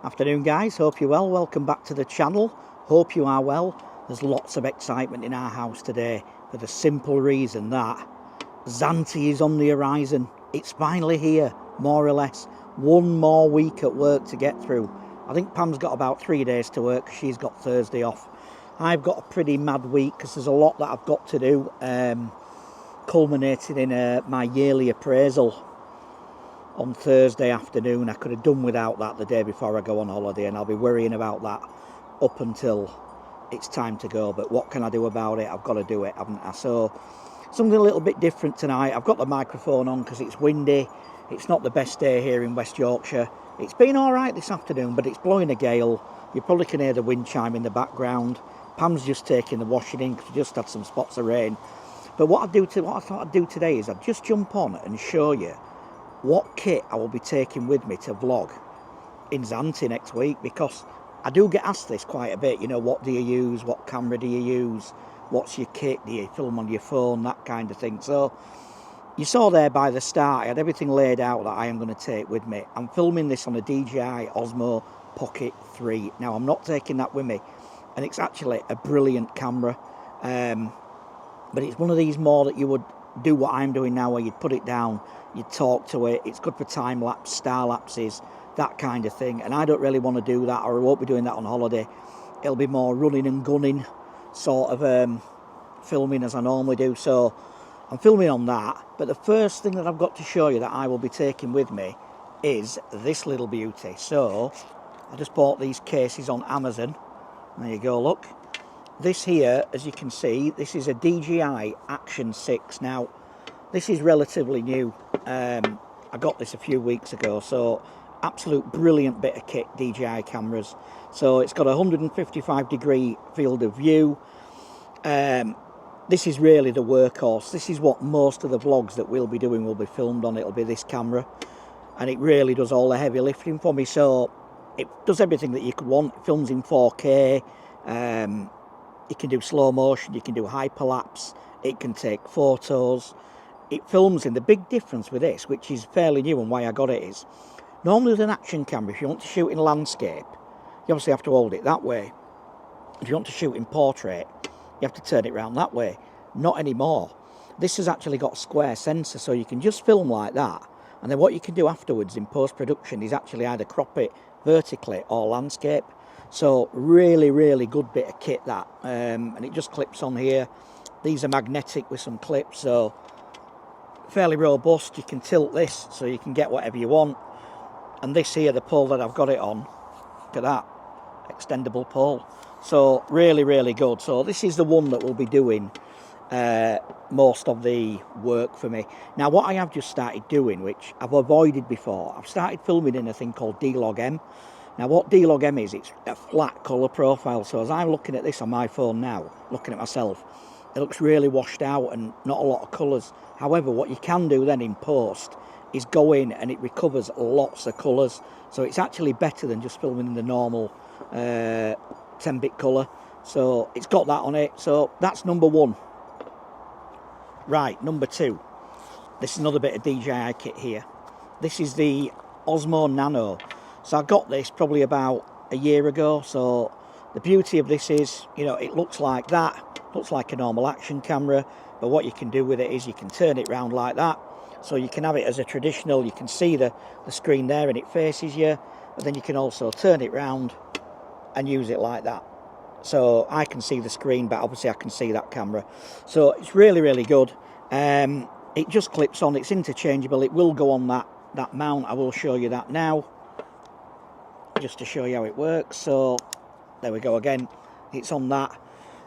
Afternoon guys, hope you're well. Welcome back to the channel. Hope you are well. There's lots of excitement in our house today for the simple reason that Zante is on the horizon. It's finally here, more or less. One more week at work to get through. I think Pam's got about 3 days to work. She's got Thursday off. I've got a pretty mad week because there's a lot that I've got to do, culminating in my yearly appraisal on Thursday afternoon. I could have done without that the day before I go on holiday, and I'll be worrying about that up until it's time to go. But what can I do about it? I've got to do it, haven't I? So something a little bit different tonight. I've got the microphone on because it's windy. It's not the best day here in West Yorkshire. It's been all right this afternoon, but it's blowing a gale. You probably can hear the wind chime in the background. Pam's just taking the washing in because we just had some spots of rain. But what I thought I'd do today is I'd just jump on and show you what kit I will be taking with me to vlog in Zante next week, because I do get asked this quite a bit. You know, what do you use? What camera do you use? What's your kit? Do you film on your phone? That kind of thing. So you saw there by the start, I had everything laid out that I am going to take with me. I'm filming this on a DJI Osmo Pocket 3. Now, I'm not taking that with me, and it's actually a brilliant camera. But it's one of these more that you would do what I'm doing now, where you'd put it down, you'd talk to it. It's good for time-lapse, star-lapses, that kind of thing. And I don't really want to do that, or I won't be doing that on holiday. It'll be more running and gunning sort of filming as I normally do. So I'm filming on that. But the first thing that I've got to show you that I will be taking with me is this little beauty. So I just bought these cases on Amazon. There you go, look. This here, as you can see, this is a DJI Action 6. Now, this is relatively new. I got this a few weeks ago, so absolute brilliant bit of kit, DJI cameras. So it's got a 155-degree field of view. This is really the workhorse. This is what most of the vlogs that we'll be doing will be filmed on. It'll be this camera, and it really does all the heavy lifting for me. So it does everything that you could want. It films in 4K. You can do slow motion, you can do hyperlapse, it can take photos, it films in. The big difference with this, which is fairly new and why I got it, is normally with an action camera, if you want to shoot in landscape, you obviously have to hold it that way. If you want to shoot in portrait, you have to turn it around that way. Not anymore. This has actually got a square sensor, so you can just film like that, and then what you can do afterwards in post-production is actually either crop it vertically or landscape. So really, really good bit of kit that, and it just clips on here. These are magnetic with some clips, so fairly robust. You can tilt this so you can get whatever you want. And this here, the pole that I've got it on, look at that, extendable pole. So really, really good. So this is the one that will be doing most of the work for me. Now, what I have just started doing, which I've avoided before, I've started filming in a thing called D-Log-M. Now, what D-Log-M is, it's a flat colour profile. So as I'm looking at this on my phone now, looking at myself, it looks really washed out and not a lot of colours. However, what you can do then in post is go in and it recovers lots of colours. So it's actually better than just filming in the normal 10-bit colour. So it's got that on it. So that's number one. Right, number two. This is another bit of DJI kit here. This is the Osmo Nano. So I got this probably about a year ago. So the beauty of this is, you know, it looks like that. Looks like a normal action camera. But what you can do with it is you can turn it round like that. So you can have it as a traditional, you can see the screen there and it faces you. But then you can also turn it round and use it like that. So I can see the screen, but obviously I can see that camera. So it's really, really good. It just clips on. It's interchangeable. It will go on that mount. I will show you that now, just to show you how it works. So there we go again, it's on that.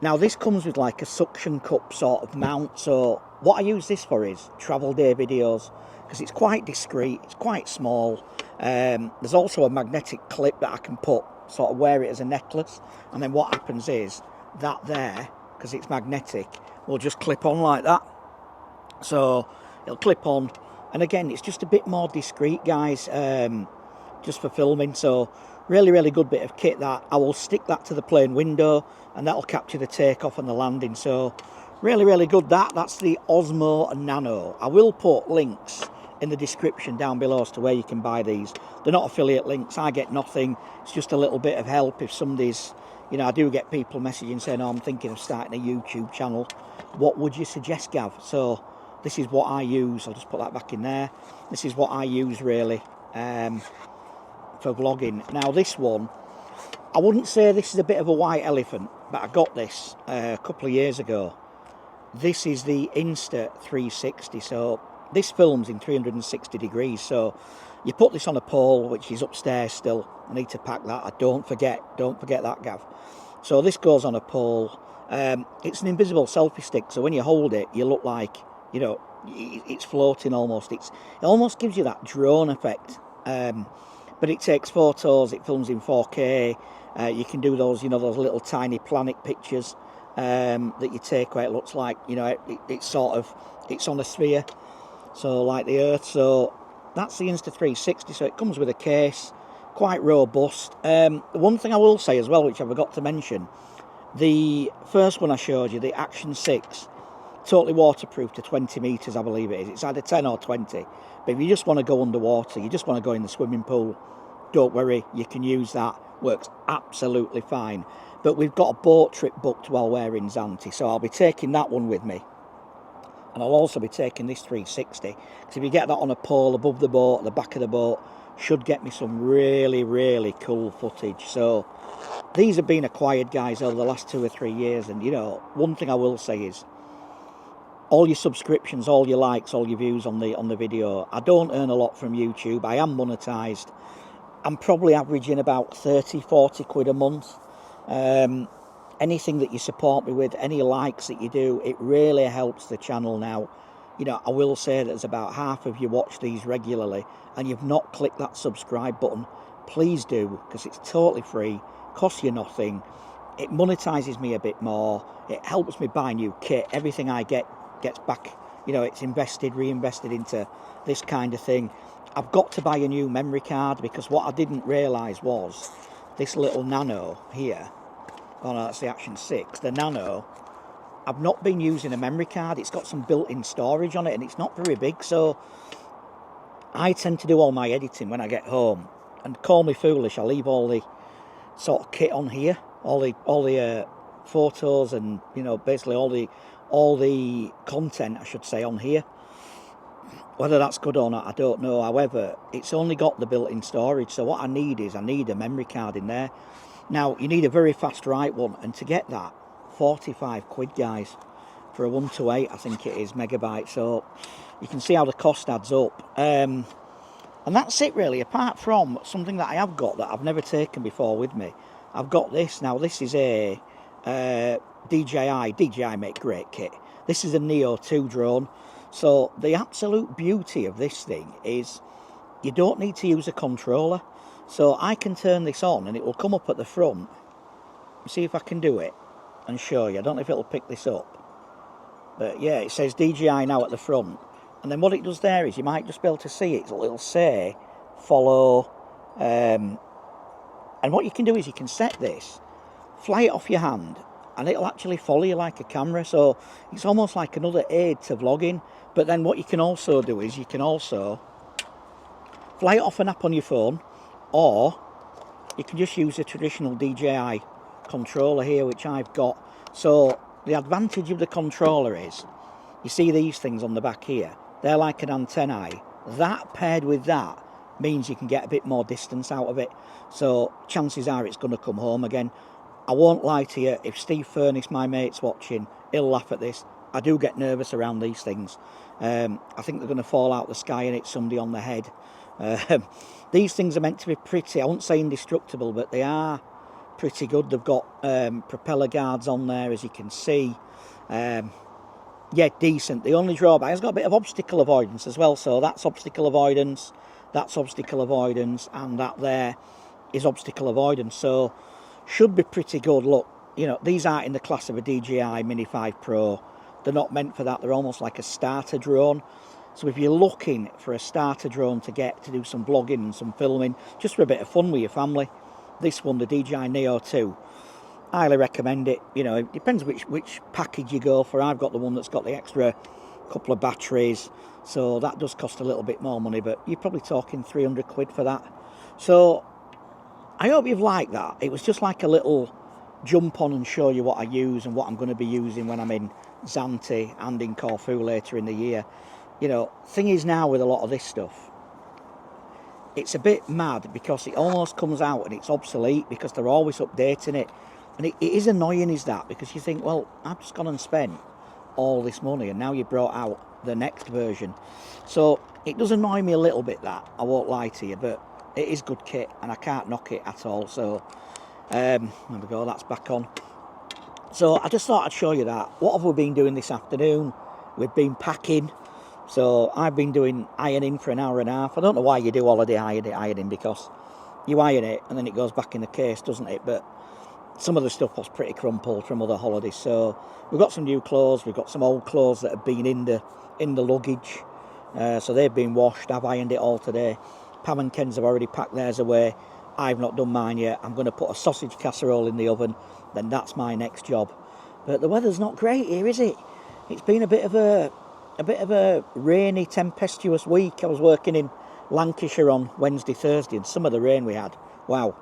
Now this comes with like a suction cup sort of mount. So what I use this for is travel day videos, because it's quite discreet, it's quite small. There's also a magnetic clip that I can put, sort of wear it as a necklace, and then what happens is that there, because it's magnetic, will just clip on like that. So it'll clip on, and again it's just a bit more discreet, guys, just for filming. So really, really good bit of kit that. I will stick that to the plane window and that'll capture the takeoff and the landing. So really, really good. That's the Osmo Nano. I will put links in the description down below as to where you can buy these. They're not affiliate links, I get nothing, it's just a little bit of help if somebody's, you know, I do get people messaging saying, oh, I'm thinking of starting a YouTube channel, what would you suggest, Gav? So this is what I use, I'll just put that back in there, this is what I use really for vlogging. Now this one, I wouldn't say this is a bit of a white elephant, but I got this a couple of years ago. This is the Insta 360, so this films in 360 degrees, so you put this on a pole, which is upstairs still. I need to pack that, don't forget that, Gav. So this goes on a pole. It's an invisible selfie stick, so when you hold it, you look like, you know, it's floating almost. It almost gives you that drone effect. But it takes photos, it films in 4K. You can do those, you know, those little tiny planet pictures that you take where it looks like, you know, it's on a sphere, so like the Earth. So that's the Insta 360. So it comes with a case, quite robust. One thing I will say as well, which I forgot to mention, the first one I showed you, the Action 6, totally waterproof to 20 metres, I believe it is. It's either 10 or 20. But if you just want to go underwater, you just want to go in the swimming pool, don't worry, you can use that. Works absolutely fine. But we've got a boat trip booked while we're in Zante, so I'll be taking that one with me. And I'll also be taking this 360, because if you get that on a pole above the boat, at the back of the boat, should get me some really, really cool footage. So these have been acquired, guys, over the last 2 or 3 years. And, you know, one thing I will say is, all your subscriptions, all your likes, all your views on the video. I don't earn a lot from YouTube. I am monetized. I'm probably averaging about 30, 40 quid a month. Anything that you support me with, any likes that you do, it really helps the channel. Now, you know, I will say that there's about half of you watch these regularly and you've not clicked that subscribe button. Please do, because it's totally free, costs you nothing. It monetizes me a bit more. It helps me buy new kit. Everything I get gets back, you know, it's reinvested into this kind of thing. I've got to buy a new memory card, because what I didn't realise was this little Nano here, oh no, that's the Action 6, the Nano, I've not been using a memory card. It's got some built-in storage on it and it's not very big, so I tend to do all my editing when I get home, and call me foolish, I leave all the sort of kit on here, all the photos and, you know, basically all the content, I should say, on here. Whether that's good or not, I don't know. However, it's only got the built-in storage, so what I need is, I need a memory card in there. Now, you need a very fast write one, and to get that, 45 quid, guys, for a 128, I think it is, megabyte. So you can see how the cost adds up. And that's it, really, apart from something that I have got that I've never taken before with me. I've got this. Now, this is a DJI make great kit. This is a Neo 2 drone. So the absolute beauty of this thing is you don't need to use a controller. So I can turn this on and it will come up at the front. See if I can do it and show you. I don't know if it'll pick this up, but yeah, it says DJI now at the front. And then what it does there is, you might just be able to see it, it'll say follow, and what you can do is you can set this, fly it off your hand, and it'll actually follow you like a camera. So it's almost like another aid to vlogging. But then what you can also do is you can also fly it off an app on your phone, or you can just use a traditional DJI controller here, which I've got. So the advantage of the controller is, you see these things on the back here, they're like an antennae. That paired with that means you can get a bit more distance out of it. So chances are it's going to come home again. I won't lie to you, if Steve Furnace, my mate's watching, he'll laugh at this. I do get nervous around these things. I think they're going to fall out the sky and hit somebody on the head. These things are meant to be pretty, I won't say indestructible, but they are pretty good. They've got propeller guards on there, as you can see. Yeah, decent. The only drawback, it's got a bit of obstacle avoidance as well. So that's obstacle avoidance, that's obstacle avoidance, and that there is obstacle avoidance. So should be pretty good. Look, you know, these aren't in the class of a DJI Mini 5 Pro. They're not meant for that. They're almost like a starter drone. So if you're looking for a starter drone to get to do some vlogging and some filming, just for a bit of fun with your family, this one, the DJI Neo 2, highly recommend it. You know, it depends which package you go for. I've got the one that's got the extra a couple of batteries. So that does cost a little bit more money, but you're probably talking 300 quid for that. So I hope you've liked that. It was just like a little jump on and show you what I use and what I'm going to be using when I'm in Zante and in Corfu later in the year. You know, thing is now with a lot of this stuff, it's a bit mad because it almost comes out and it's obsolete because they're always updating it. And it is annoying, is that, because you think, well, I've just gone and spent all this money and now you brought out the next version. So it does annoy me a little bit, that, I won't lie to you, but it is good kit and I can't knock it at all. So there we go, that's back on. So I just thought I'd show you that. What have we been doing this afternoon? We've been packing. So I've been doing ironing for an hour and a half. I don't know why you do holiday ironing, because you iron it and then it goes back in the case, doesn't it? But some of the stuff was pretty crumpled from other holidays. So we've got some new clothes, we've got some old clothes that have been in the luggage. So they've been washed. I've ironed it all today. Pam and Ken's have already packed theirs away. I've not done mine yet. I'm going to put a sausage casserole in the oven, then that's my next job. But the weather's not great here, is it? It's been a bit of a rainy, tempestuous week. I was working in Lancashire on Wednesday, Thursday, and some of the rain we had, wow,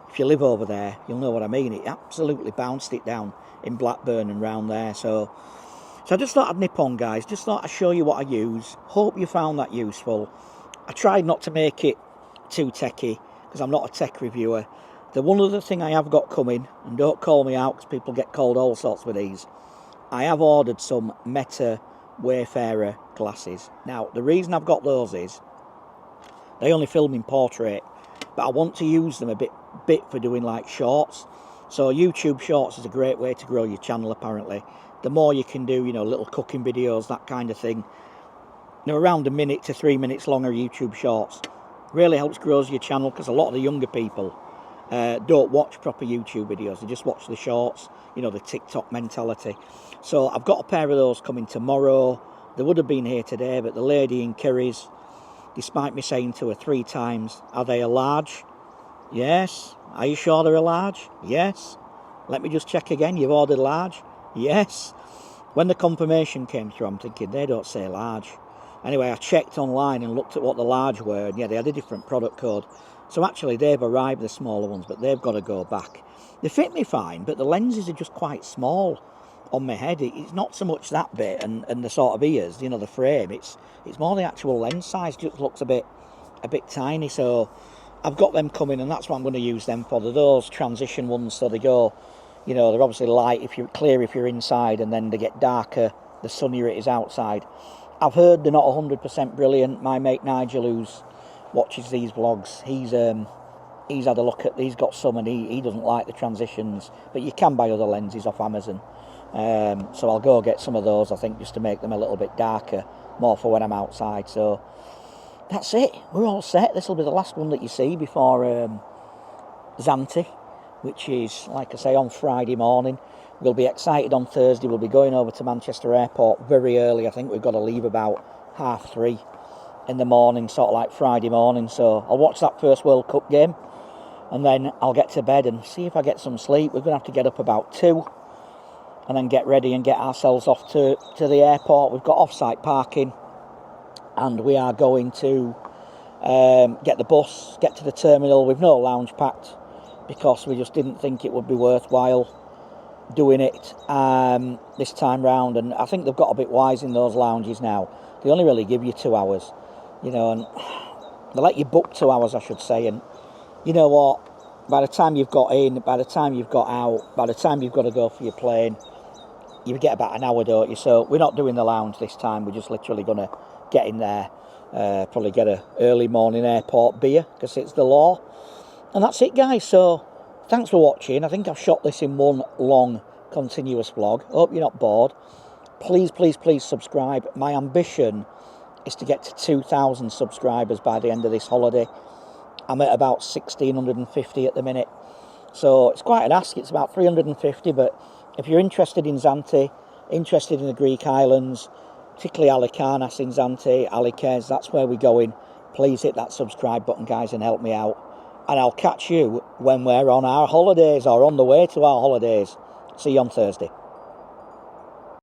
if you live over there, you'll know what I mean. It absolutely bounced it down in Blackburn and round there. So I just thought I'd nip on, guys. Just thought I'd show you what I use. Hope you found that useful. I tried not to make it too techy, because I'm not a tech reviewer. The one other thing I have got coming, and don't call me out because people get called all sorts with these, I have ordered some Meta Wayfarer glasses. Now, the reason I've got those is they only film in portrait, but I want to use them a bit for doing like shorts. So YouTube shorts is a great way to grow your channel, apparently. The more you can do, you know, little cooking videos, that kind of thing. You know, around a minute to 3 minutes longer YouTube shorts really helps grow your channel, because a lot of the younger people don't watch proper YouTube videos. They just watch the shorts, you know, the TikTok mentality. So I've got a pair of those coming tomorrow. They would have been here today, but the lady in Kerry's, despite me saying to her 3 times, are they a large? Yes. Are you sure they're a large? Yes. Let me just check again. You've ordered large? Yes. When the confirmation came through, I'm thinking, they don't say large. Anyway, I checked online and looked at what the large were, and yeah, they had a different product code. So actually, they've arrived, the smaller ones, but they've got to go back. They fit me fine, but the lenses are just quite small on my head. It's not so much that bit and the sort of ears, you know, the frame. It's more the actual lens size just looks a bit tiny. So I've got them coming, and that's what I'm going to use them for. They're those transition ones, so they go, you know, they're obviously light if you're clear if you're inside, and then they get darker the sunnier it is outside. I've heard they're not 100% brilliant. My mate Nigel, who's watches these vlogs, he's had a look at, he's got some, and he doesn't like the transitions, but you can buy other lenses off Amazon. So I'll go get some of those, I think, just to make them a little bit darker, more for when I'm outside. So that's it, we're all set. This will be the last one that you see before Zante, which is, like I say, on Friday morning. We'll be excited on Thursday. We'll be going over to Manchester Airport very early. I think we've got to leave about 3:30 in the morning, sort of like Friday morning. So I'll watch that first World Cup game, and then I'll get to bed and see if I get some sleep. We're going to have to get up about 2 and then get ready and get ourselves off to the airport. We've got off-site parking, and we are going to get the bus, get to the terminal. We've no lounge packed because we just didn't think it would be worthwhile doing it this time round, and I think they've got a bit wise in those lounges now. They only really give you 2 hours, you know, and they let you book 2 hours, I should say. And you know what, by the time you've got in, by the time you've got out, by the time you've got to go for your plane, you get about an hour, don't you? So we're not doing the lounge this time. We're just literally going to get in there, probably get a early morning airport beer, because it's the law. And that's it, guys. So thanks for watching. I think I've shot this in one long continuous vlog. Hope you're not bored. Please, please, please subscribe. My ambition is to get to 2,000 subscribers by the end of this holiday. I'm at about 1,650 at the minute. So it's quite an ask. It's about 350. But if you're interested in Zante, interested in the Greek islands, particularly Halikarnas in Zante, Alikes, that's where we're going. Please hit that subscribe button, guys, and help me out. And I'll catch you when we're on our holidays or on the way to our holidays. See you on Thursday.